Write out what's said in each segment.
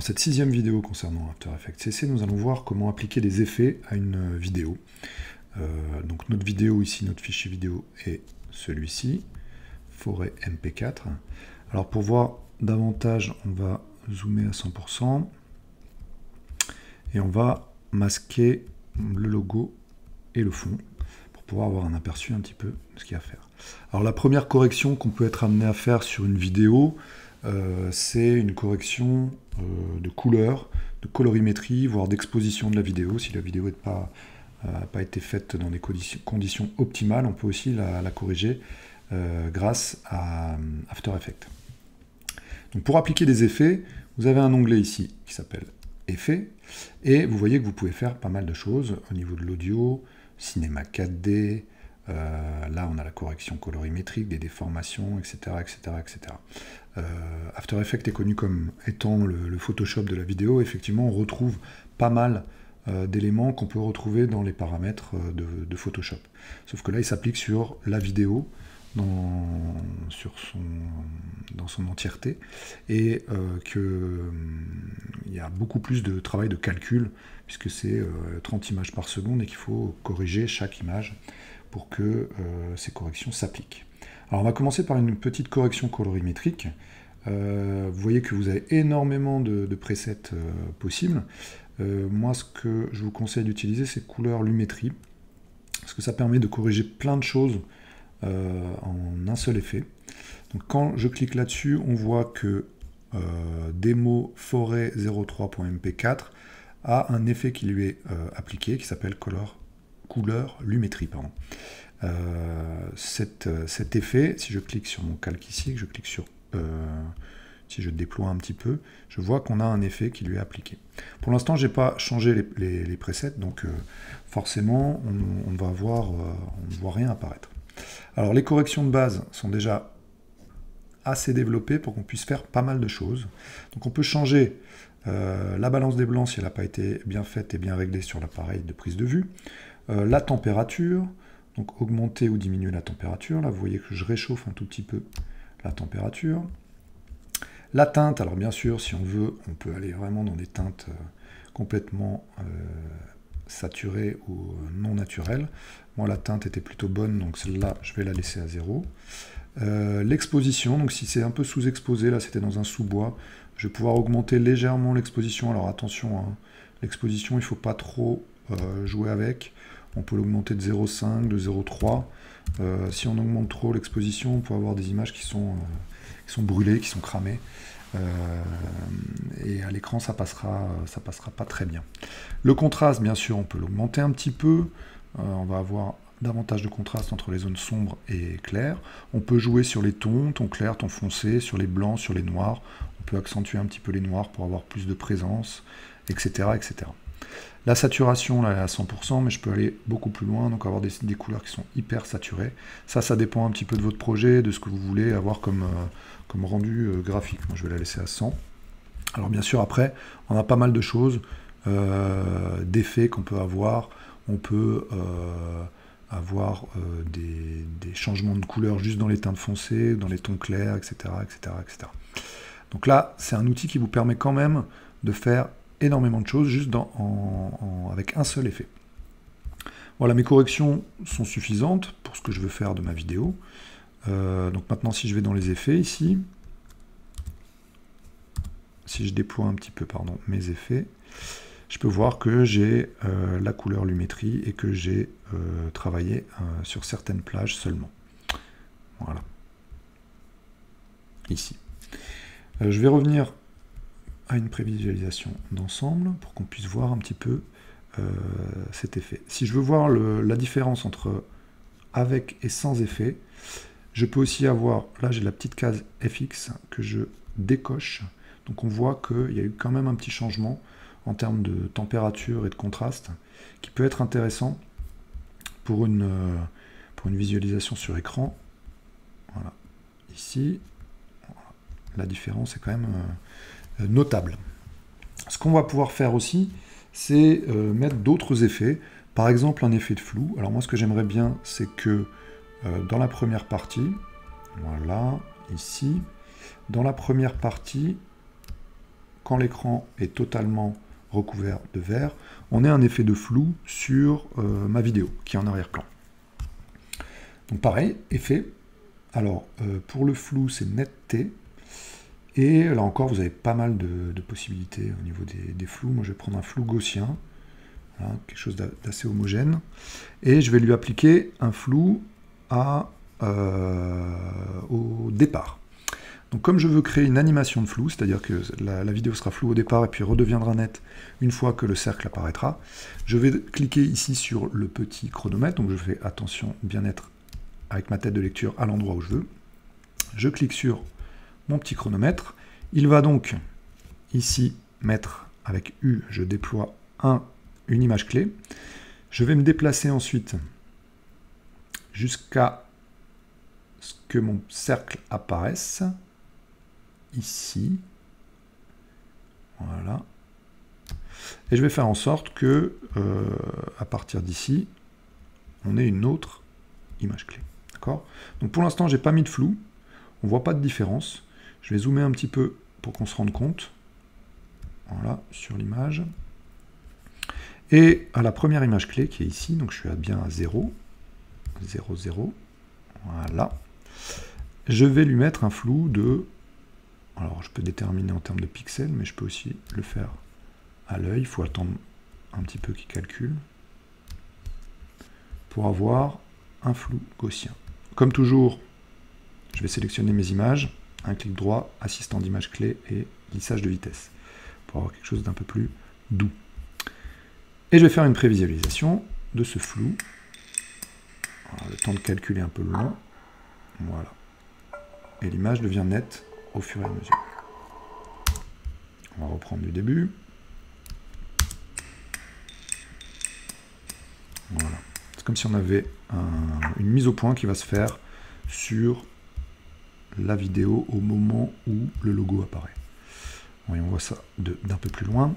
cette 6e vidéo concernant After Effects CC, nous allons voir comment appliquer des effets à une vidéo. Donc notre vidéo ici, notre fichier vidéo est celui-ci, Forêt MP4. Alors pour voir davantage, on va zoomer à 100% et on va masquer le logo et le fond pour pouvoir avoir un aperçu un petit peu de ce qu'il y a à faire. Alors la première correction qu'on peut être amené à faire sur une vidéo, c'est une correction de couleur, de colorimétrie, voire d'exposition de la vidéo. Si la vidéo n'a pas été faite dans des conditions optimales, on peut aussi la corriger grâce à After Effects. Donc pour appliquer des effets, vous avez un onglet ici qui s'appelle Effets, et vous voyez que vous pouvez faire pas mal de choses au niveau de l'audio, cinéma 4D, là on a la correction colorimétrique, des déformations, etc. After Effects est connu comme étant le Photoshop de la vidéo. Effectivement, on retrouve pas mal d'éléments qu'on peut retrouver dans les paramètres de Photoshop. Sauf que là, il s'applique sur la vidéo, dans son entièreté, et il y a beaucoup plus de travail de calcul, puisque c'est 30 images par seconde et qu'il faut corriger chaque image pour que ces corrections s'appliquent. Alors on va commencer par une petite correction colorimétrique. Vous voyez que vous avez énormément de presets possibles. Moi, ce que je vous conseille d'utiliser, c'est couleur lumétrie, parce que ça permet de corriger plein de choses en un seul effet. Donc quand je clique là-dessus, on voit que démo forêt 03.mp4 a un effet qui lui est appliqué, qui s'appelle couleur lumétrie. Cet effet, si je clique sur mon calque ici, que je clique sur si je déploie un petit peu, je vois qu'on a un effet qui lui est appliqué. Pour l'instant, je n'ai pas changé les presets, donc forcément, on ne voit rien apparaître. Alors, les corrections de base sont déjà assez développées pour qu'on puisse faire pas mal de choses. Donc, on peut changer la balance des blancs si elle n'a pas été bien faite et bien réglée sur l'appareil de prise de vue. La température, donc augmenter ou diminuer la température. Là, vous voyez que je réchauffe un tout petit peu la température. La teinte, alors bien sûr, si on veut, on peut aller vraiment dans des teintes complètement saturées ou non naturelles. Moi, la teinte était plutôt bonne, donc celle-là, je vais la laisser à 0. L'exposition, donc si c'est un peu sous-exposé, là c'était dans un sous-bois, je vais pouvoir augmenter légèrement l'exposition. Alors attention, hein, l'exposition, il ne faut pas trop jouer avec. On peut l'augmenter de 0,5, de 0,3. Si on augmente trop l'exposition, on peut avoir des images qui sont brûlées, qui sont cramées. Et à l'écran, ça passera pas très bien. Le contraste, bien sûr, on peut l'augmenter un petit peu. On va avoir davantage de contraste entre les zones sombres et claires. On peut jouer sur les tons clairs, tons foncés, sur les blancs, sur les noirs. On peut accentuer un petit peu les noirs pour avoir plus de présence, etc. La saturation, là, elle est à 100%, mais je peux aller beaucoup plus loin, donc avoir des couleurs qui sont hyper saturées. Ça dépend un petit peu de votre projet, de ce que vous voulez avoir comme rendu graphique. Moi, je vais la laisser à 100. Alors, bien sûr, après, on a pas mal de choses, d'effets qu'on peut avoir. On peut avoir des changements de couleur juste dans les teintes foncées, dans les tons clairs, etc. Donc là, c'est un outil qui vous permet quand même de faire énormément de choses juste avec un seul effet. Voilà, mes corrections sont suffisantes pour ce que je veux faire de ma vidéo. Donc maintenant, si je vais dans les effets ici, si je déploie un petit peu mes effets, je peux voir que j'ai la couleur lumétrie et que j'ai travaillé sur certaines plages seulement. Voilà. Ici. Je vais revenir à une prévisualisation d'ensemble pour qu'on puisse voir un petit peu cet effet. Si je veux voir la différence entre avec et sans effet, je peux aussi avoir, là j'ai la petite case FX que je décoche, donc on voit qu'il y a eu quand même un petit changement en termes de température et de contraste qui peut être intéressant pour une visualisation sur écran. Voilà, ici, la différence est quand même notable. Ce qu'on va pouvoir faire aussi, c'est mettre d'autres effets, par exemple un effet de flou. Alors moi, ce que j'aimerais bien, c'est que dans la première partie, voilà, ici, dans la première partie, quand l'écran est totalement recouvert de vert, on ait un effet de flou sur ma vidéo qui est en arrière-plan. Donc pareil, effet. Alors pour le flou, c'est netteté. Et là encore, vous avez pas mal de possibilités au niveau des flous. Moi, je vais prendre un flou gaussien, voilà, quelque chose d'assez homogène. Et je vais lui appliquer un flou au départ. Donc comme je veux créer une animation de flou, c'est-à-dire que la vidéo sera floue au départ et puis redeviendra nette une fois que le cercle apparaîtra, je vais cliquer ici sur le petit chronomètre. Donc je fais attention, bien être avec ma tête de lecture à l'endroit où je veux. Je clique sur mon petit chronomètre. Il va donc ici mettre avec U, je déploie une image clé. Je vais me déplacer ensuite jusqu'à ce que mon cercle apparaisse ici. Voilà. Et je vais faire en sorte que à partir d'ici, on ait une autre image clé. D'accord ? Donc pour l'instant, j'ai pas mis de flou. On voit pas de différence. Je vais zoomer un petit peu pour qu'on se rende compte. Voilà, sur l'image. Et à la première image clé qui est ici, donc je suis bien à 0, 0, 0. Voilà. Je vais lui mettre un flou de... Alors je peux déterminer en termes de pixels, mais je peux aussi le faire à l'œil. Il faut attendre un petit peu qu'il calcule pour avoir un flou gaussien. Comme toujours, je vais sélectionner mes images, un clic droit, assistant d'image clé et lissage de vitesse, pour avoir quelque chose d'un peu plus doux. Et je vais faire une prévisualisation de ce flou. Alors, le temps de calcul est un peu long. Voilà. Et l'image devient nette au fur et à mesure. On va reprendre du début. Voilà. C'est comme si on avait une mise au point qui va se faire sur la vidéo au moment où le logo apparaît. Oui, on voit ça d'un peu plus loin.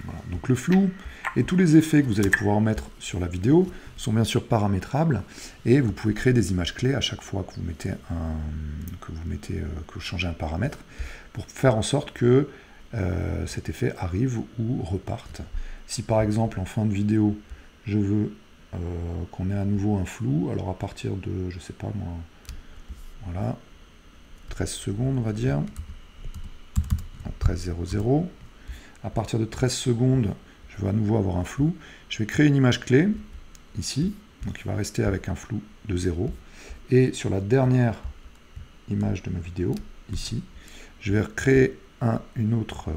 Voilà. Donc le flou et tous les effets que vous allez pouvoir mettre sur la vidéo sont bien sûr paramétrables et vous pouvez créer des images clés à chaque fois que vous changez un paramètre pour faire en sorte que cet effet arrive ou reparte. Si par exemple en fin de vidéo je veux qu'on ait à nouveau un flou, alors à partir de, je sais pas moi, voilà, 13 secondes on va dire, 13.00, à partir de 13 secondes, je veux à nouveau avoir un flou, je vais créer une image clé, ici, donc il va rester avec un flou de 0, et sur la dernière image de ma vidéo, ici, je vais créer une autre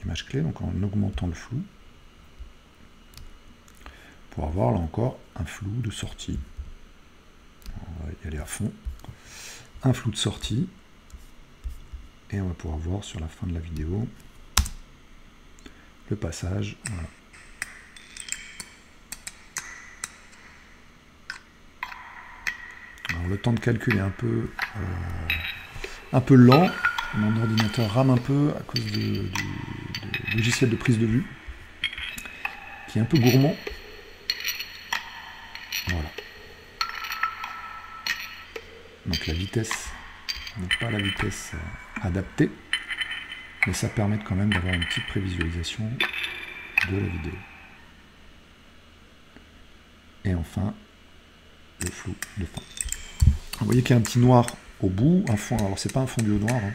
image clé, donc en augmentant le flou, pour avoir là encore un flou de sortie. On va y aller à fond. Un flou de sortie. Et on va pouvoir voir sur la fin de la vidéo le passage. Voilà. Alors, le temps de calcul est un peu lent. Mon ordinateur rame un peu à cause du logiciel de prise de vue, qui est un peu gourmand. Voilà. Donc la vitesse n'est pas la vitesse adaptée, mais ça permet quand même d'avoir une petite prévisualisation de la vidéo. Et enfin, le flou de fin. Vous voyez qu'il y a un petit noir au bout, un fond, alors c'est pas un fondu au noir, hein,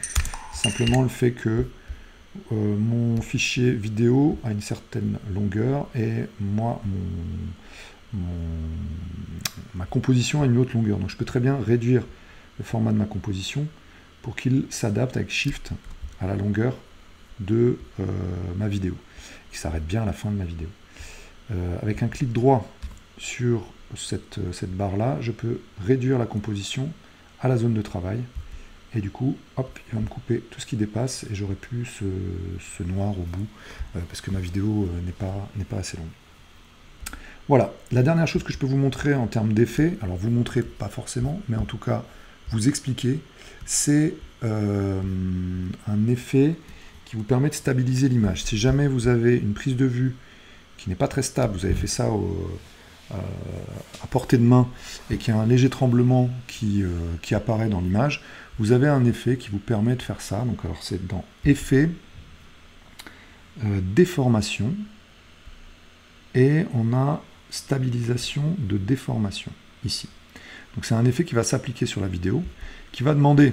simplement le fait que mon fichier vidéo a une certaine longueur et moi, ma composition a une autre longueur. Donc je peux très bien réduire le format de ma composition pour qu'il s'adapte avec Shift à la longueur de ma vidéo, qui s'arrête bien à la fin de ma vidéo. Avec un clic droit sur cette barre-là, je peux réduire la composition à la zone de travail. Et du coup, hop, il va me couper tout ce qui dépasse et j'aurai plus ce noir au bout, parce que ma vidéo n'est pas assez longue. Voilà, la dernière chose que je peux vous montrer en termes d'effet, alors vous montrer pas forcément, mais en tout cas vous expliquer, c'est un effet qui vous permet de stabiliser l'image. Si jamais vous avez une prise de vue qui n'est pas très stable, vous avez fait ça à portée de main et qu'il y a un léger tremblement qui apparaît dans l'image, vous avez un effet qui vous permet de faire ça. Donc alors c'est dans Effet, Déformation, et on a Stabilisation de déformation ici. Donc c'est un effet qui va s'appliquer sur la vidéo, qui va demander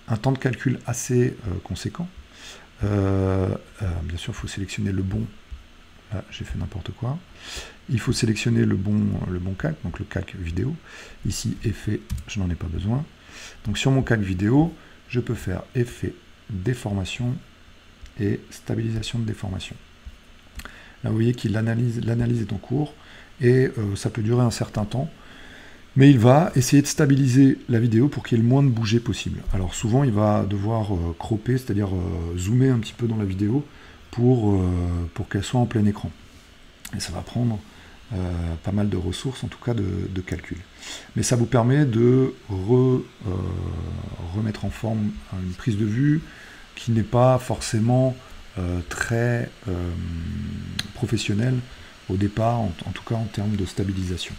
un temps de calcul assez conséquent. Bien sûr, il faut sélectionner le bon. Là, j'ai fait n'importe quoi. Il faut sélectionner le bon calque, donc le calque vidéo. Ici, effet, je n'en ai pas besoin. Donc sur mon calque vidéo, je peux faire effet, déformation et stabilisation de déformation. Là, vous voyez que l'analyse est en cours et ça peut durer un certain temps. Mais il va essayer de stabiliser la vidéo pour qu'il y ait le moins de bouger possible. Alors souvent, il va devoir cropper, c'est-à-dire zoomer un petit peu dans la vidéo pour qu'elle soit en plein écran. Et ça va prendre pas mal de ressources, en tout cas de calcul. Mais ça vous permet de remettre en forme une prise de vue qui n'est pas forcément très professionnelle au départ, en tout cas en termes de stabilisation.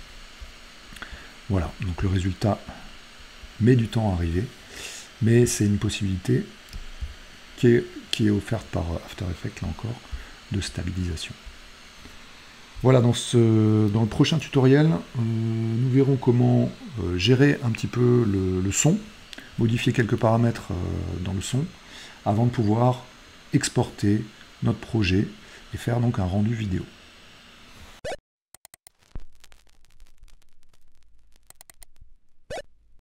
Voilà, donc le résultat met du temps à arriver, mais c'est une possibilité qui est offerte par After Effects, là encore, de stabilisation. Voilà, dans le prochain tutoriel, nous verrons comment gérer un petit peu le son, modifier quelques paramètres dans le son, avant de pouvoir exporter notre projet et faire donc un rendu vidéo.